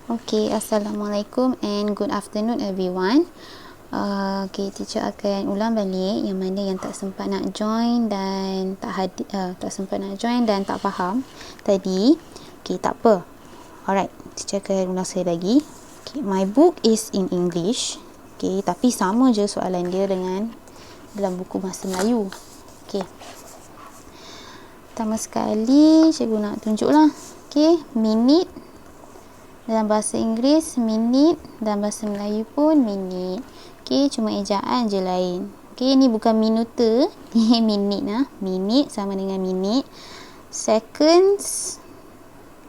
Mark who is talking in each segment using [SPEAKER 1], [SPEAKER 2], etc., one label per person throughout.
[SPEAKER 1] Okay, Assalamualaikum and good afternoon everyone. Okay, teacher akan ulang balik yang mana yang tak sempat nak join dan tak sempat nak join dan tak faham tadi. Okay, tak apa. Alright, teacher akan ulang sekali lagi. Okay, my book is in English. Okay, tapi sama je soalan dia dengan dalam buku bahasa Melayu. Okay. Pertama sekali, cikgu nak tunjuklah. Okay, minit. Dalam bahasa Inggeris, minit. Dalam bahasa Melayu pun minit. Okay, cuma ejaan je lain. Okay, ni bukan minute. Ni minit lah. Minit sama dengan minit. Seconds.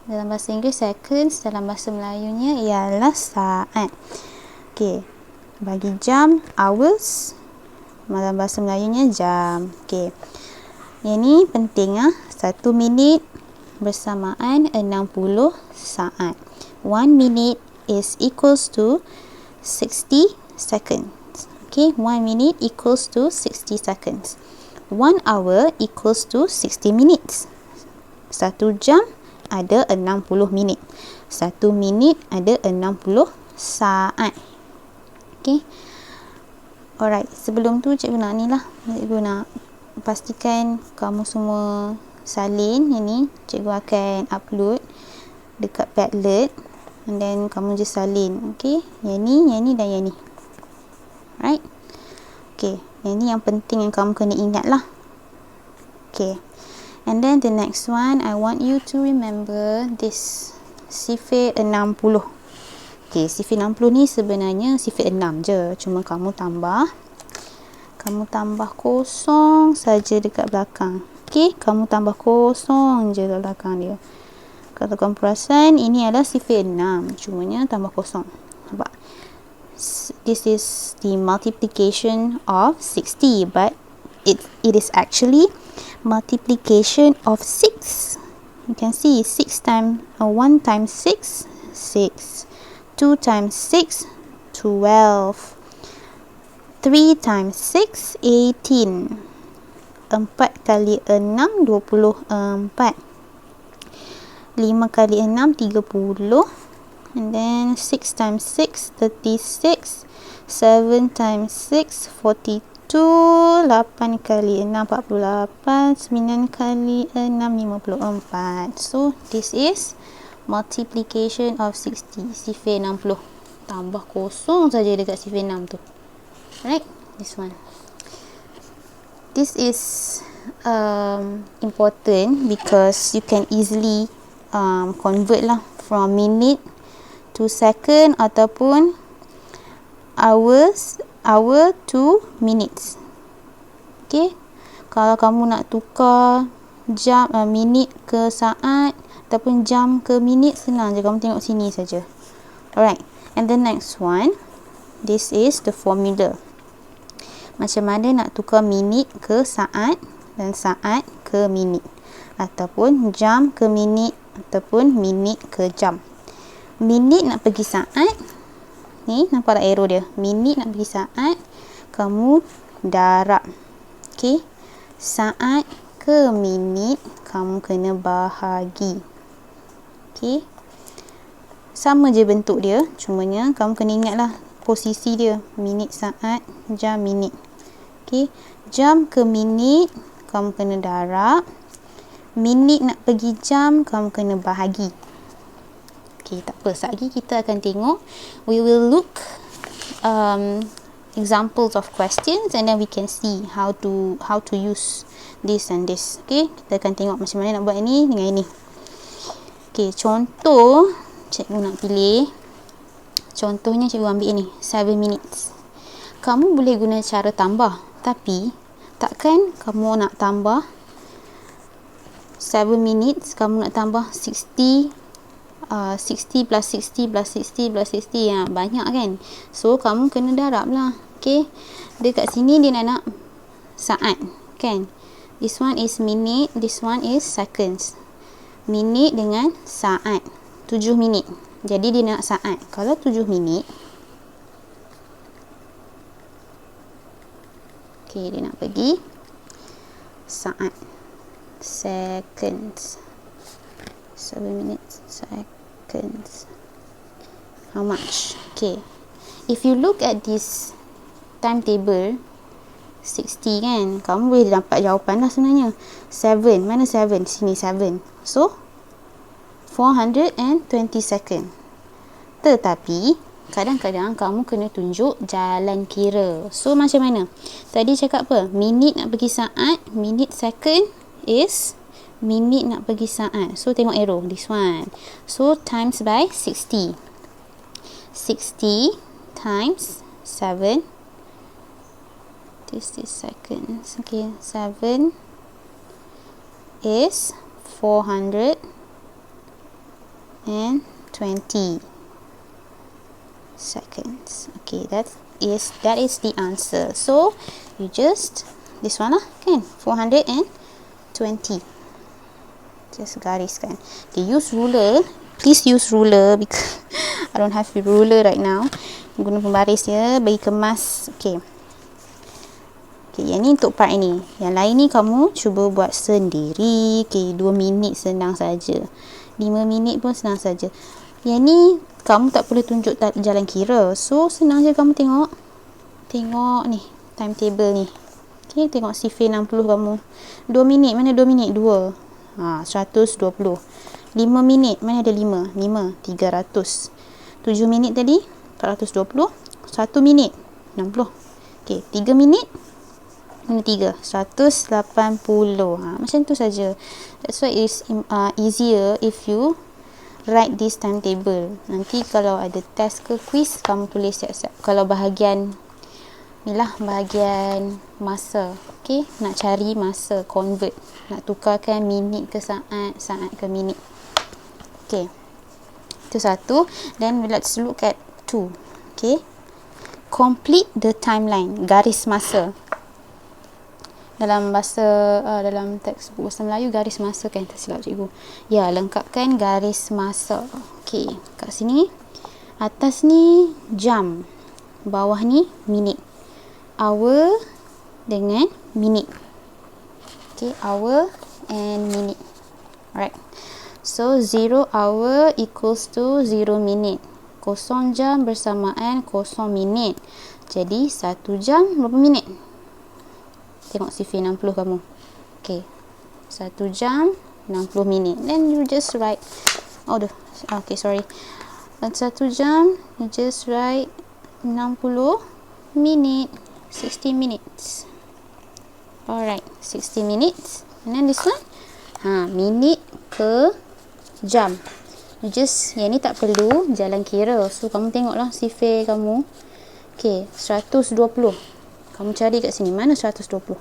[SPEAKER 1] Dalam bahasa Inggeris, seconds. Dalam bahasa Melayunya ialah saat. Okay. Bagi jam, hours. Dalam bahasa Melayunya jam. Okay. Yang ni penting lah. 1 minit bersamaan 60 saat. 1 minute is equals to 60 seconds. Okay, 1 minute equals to 60 seconds. 1 hour equals to 60 minutes. 1 jam ada 60 minit. 1 minit ada 60 saat. Okay. Alright, sebelum tu cikgu nak ni lah. Cikgu nak pastikan kamu semua salin. Ini cikgu akan upload dekat Padlet. And then kamu je salin. Okay. Yang ni dan yang ni. Right. Okay. Yang ni yang penting yang kamu kena ingat lah. Okay. And then the next one, I want you to remember this sifir 60. Okay. Sifir 60 ni sebenarnya sifir 6 je. Cuma kamu tambah kosong saja dekat belakang. Okay. Kamu tambah kosong je dekat belakang dia. Kalau kamu perasan, ini adalah sifir 6. Cumanya tambah kosong. Nampak? This is the multiplication of 60. But it is actually multiplication of 6. You can see 1 times 6, 6. 2 times 6, 12. 3 times 6, 18. 4 kali 6, 24. 5 kali 6, 30. And then 6 times 6, 36. 7 times 6, 42. 8 kali 6, 48. 9 kali 6, 54. So, this is multiplication of 60. Sifir 60. Tambah kosong saja dekat sifir 6 tu. Right? This one. This is important because you can easily convert lah from minute to second ataupun hour to minutes. Okay, kalau kamu nak tukar jam minit ke saat ataupun jam ke minit, senang je, kamu tengok sini saja. Alright, and the next one, this is the formula. Macam mana nak tukar minit ke saat dan saat ke minit, ataupun jam ke minit ataupun minit ke jam. Minit nak pergi saat, ni nampak tak arrow dia? Minit nak pergi saat, kamu darab. Okay, saat ke minit kamu kena bahagi. Okay, sama je bentuk dia, cumanya kamu kena ingatlah posisi dia. Minit, saat, jam, minit. Okay, jam ke minit kamu kena darab. Minit nak pergi jam, kamu kena bahagi. Okay, tak apa. Sekejap lagi kita akan tengok. We will look examples of questions and then we can see how to use this and this. Okay, kita akan tengok macam mana nak buat ini dengan ini. Okay, contoh cikgu nak pilih. Contohnya cikgu ambil ini, 7 minutes. Kamu boleh guna cara tambah, tapi takkan kamu nak tambah 7 minutes, kamu nak tambah 60 plus 60 plus 60 plus 60, ya, banyak kan. So kamu kena darab lah. Okay, dekat sini dia nak saat kan. This one is minute, this one is seconds. Minit dengan saat, 7 minit. Jadi dia nak saat. Kalau 7 minit, okay, dia nak pergi saat, seconds, 7 minutes, seconds. How much? Okay. If you look at this timetable 60 kan, kamu boleh dapat jawapan lah sebenarnya. 7, mana 7? Sini 7. So 420 second. Tetapi kadang-kadang kamu kena tunjuk jalan kira. So macam mana? Tadi cakap apa? Minit nak pergi saat, minit second is minit nak pergi saat. So tengok arrow, this one. So times by 60. 60 times 7. This is seconds. Okay, 7 is 420 seconds. Okay, that is the answer. So you just this one lah kan, 420. Just gariskan. Okay, use ruler. Please use ruler because I don't have a ruler right now. Guna pembaris ya, bagi kemas. Okay. Okay, yang ni untuk part ini. Yang lain ni kamu cuba buat sendiri. Okay, 2 minit senang saja. 5 minit pun senang saja. Yang ni kamu tak perlu tunjuk jalan kira. So senang je kamu tengok. Tengok ni timetable ni. Okay, tengok CV 60 kamu. 2 minit, mana 2 minit? 2. 120. 5 minit, mana ada 5? 5, 300. 7 minit tadi 420. 1 minit 60. Okay, 3 minit, mana 3? 180. Macam tu saja. That's why it's easier if you write this timetable. Nanti kalau ada test ke quiz, kamu tulis siap-siap. Kalau bahagian inilah bahagian masa. Okay, nak cari masa, convert, nak tukarkan minit ke saat, saat ke minit. Okay, itu satu. Then let's look at 2. Okay, complete the timeline, garis masa. Dalam bahasa dalam textbook bahasa Melayu garis masa kan, tersilap cikgu. Ya, lengkapkan garis masa. Okey, kat sini atas ni jam, bawah ni minit. Hour dengan minit. Okey, hour and minute. Alright. So 0 hour equals to 0 minute. 0 jam bersamaan 0 minit. Jadi 1 jam berapa minit? Tengok CV 60 kamu. Okay, 1 jam 60 minit. Then you just write, okay, sorry. 1 jam you just write 60 minit, 60 minutes. Alright, 60 minutes. And then this one, minit ke jam. You just, yang ni tak perlu jalan kira. So kamu tengoklah CV kamu. Okay, 120. Kamu cari kat sini, mana 120?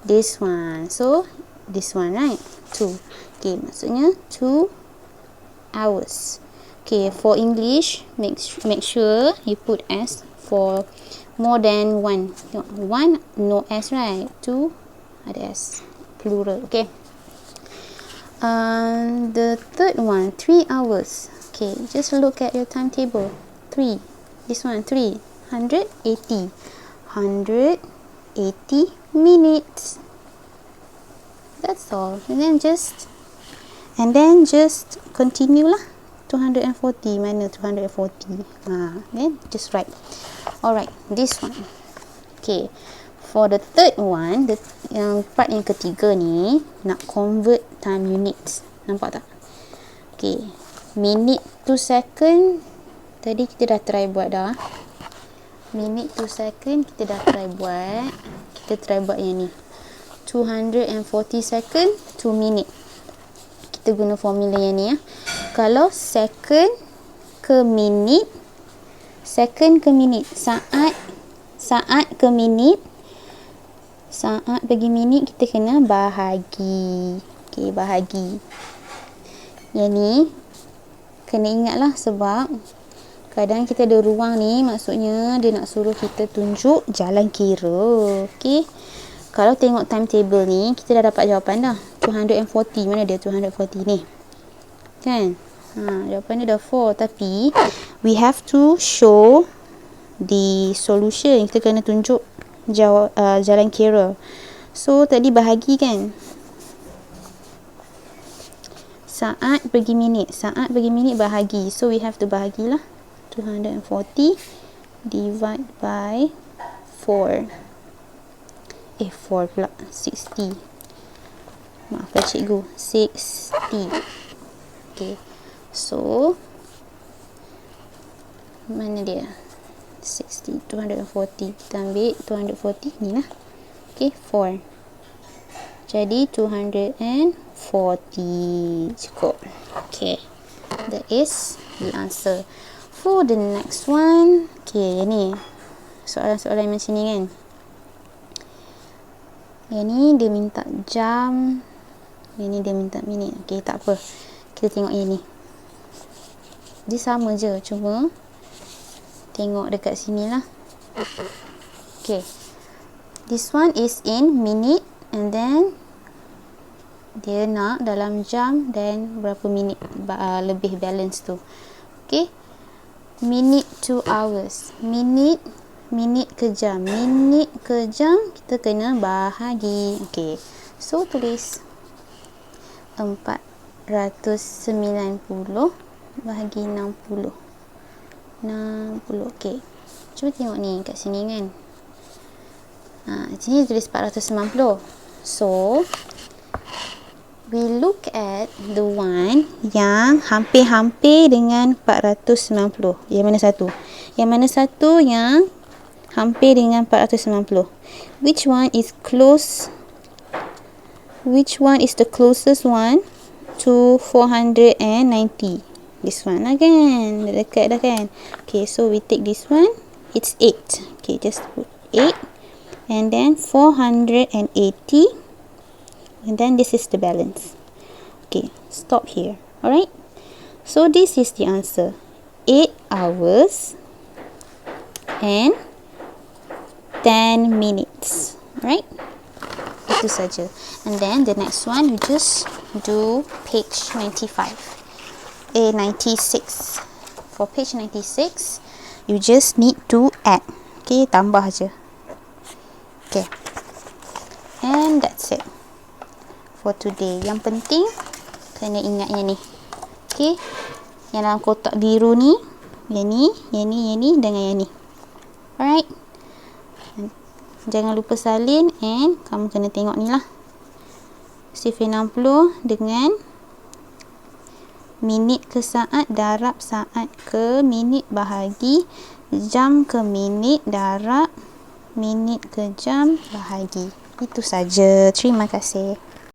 [SPEAKER 1] This one. So this one, right? 2. Okay, maksudnya 2 hours. Okay, for English, make sure you put S for more than 1. 1 no S, right? 2 ada S, plural. Okay. The third one, 3 hours. Okay, just look at your timetable. 3. This one, 3. 180 minutes. That's all. And then just continue lah. 240, mana 240? Then just write. Alright, this one. Okay, for the third one, yang part yang ketiga ni nak convert time units. Nampak tak? Okay, minute to second tadi kita dah try buat dah. Minute to second kita dah try buat. Kita try buat yang ni, 240 second to minute. Kita guna formula yang ni ya. Kalau second ke minit, second ke minit, saat ke minit, saat bagi minit, kita kena bahagi. Okay, bahagi. Yang ni kena ingatlah sebab kadang kita ada ruang ni, maksudnya dia nak suruh kita tunjuk jalan kira. Okey. Kalau tengok timetable ni, kita dah dapat jawapan dah. 240, mana dia 240 ni? Kan? Jawapan dia dah 4, tapi we have to show the solution. Kita kena tunjuk jalan kira. So tadi bahagi kan? Saat bagi minit, bahagi. So we have to bahagilah. 240 divide by 4. 4 pula. 60. Maafkan cikgu. 60. Okay. So, mana dia? 60. 240. Kita ambil 240 ni lah. Okay. 4. Jadi 240. Cukup. Okay. That is the answer. For the next one. Okay. Yang ni. Soalan-soalan macam ni kan. Yang ni dia minta jam. Yang ni dia minta minit. Okay. Tak apa. Kita tengok yang ni. Dia sama je. Cuma tengok dekat sini lah. Okay. This one is in minute. And then dia nak dalam jam dan berapa minit lebih balance tu. Okay. Minute to hours. Minit ke jam. Minit ke jam kita kena bahagi. Okay. So tulis 490 bahagi 60. 60. Okay. Cuba tengok ni kat sini kan. Sini tulis 490. So we look at the one yang hampir-hampir dengan 490. Yang mana satu? Yang mana satu yang hampir dengan 490? Which one is close? Which one is the closest one to 490? This one lah kan. Dekat dah kan. Okay, so we take this one. It's 8. Okay, just put 8. And then 480. And then this is the balance. Okay, stop here. Alright. So this is the answer. 8 hours and 10 minutes. Right? Itu saja. And then the next one, you just do page 96. For page 96, you just need to add. Okay, tambah je. Okay. And that's it for today. Yang penting kena ingat yang ni. Okay. Yang dalam kotak biru ni, yang ni dengan yang ni. Alright. Jangan lupa salin and kamu kena tengok ni lah. Sifir 60 dengan minit ke saat darab saat ke minit bahagi jam ke minit darab minit ke jam bahagi. Itu saja. Terima kasih.